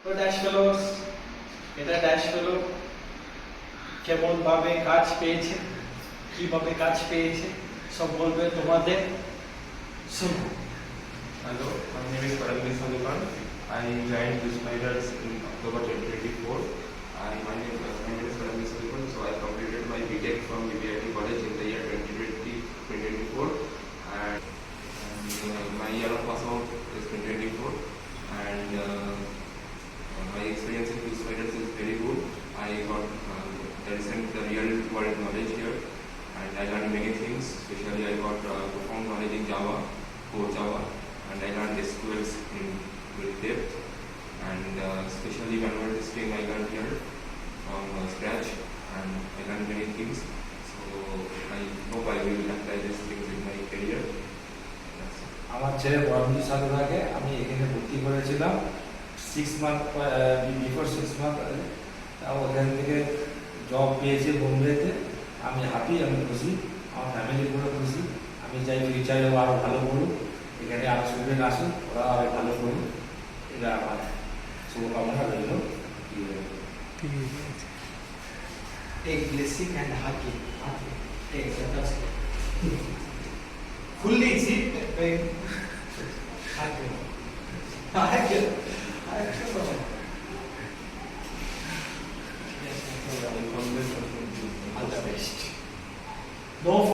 তো ড্যাশ ফেলোস, এটা ড্যাশ ফেলো কেমন ভাবে কাজ পেয়েছে, কিভাবে কাজ পেয়েছে সব বলবে তোমাদের। শুনো। Hello, my name is Paramveer Salukan. I joined Blue Spiders in October 2024. My name is Paramveer Salukan. So I completed my BTech from BBIT College in the year 2024, and my year of pass out is 2024. And my experience in Blue Spiders is very good. I got the real world knowledge here, and I learned many things. Especially, I got profound knowledge in Java, core Java. And I learned SQLs in with depth, and especially manual testing I learned here from scratch, and I learned many things. So I hope I will apply these things in my career. That's it. আমার ছেলে পরমজিৎ সাধুরাকে আমি এখানে ভর্তি করেছিলাম 6 month before 6 month. ওখান থেকে job পেয়েছি বোম্বেতে। আমি হ্যাপি, আমি খুশি, আমার ফ্যামিলি পুরো খুশি। আমি চাই ফিউচারে আরও ভালো করুক, এখানে আরও স্টুডেন্ট আসুক, ওরা আরও ভালো করুক, এটা আমার শুভকামনা রইল। Take blessing and hugging. Take that. Fully zip when hugging. Hugging. All the best. Don't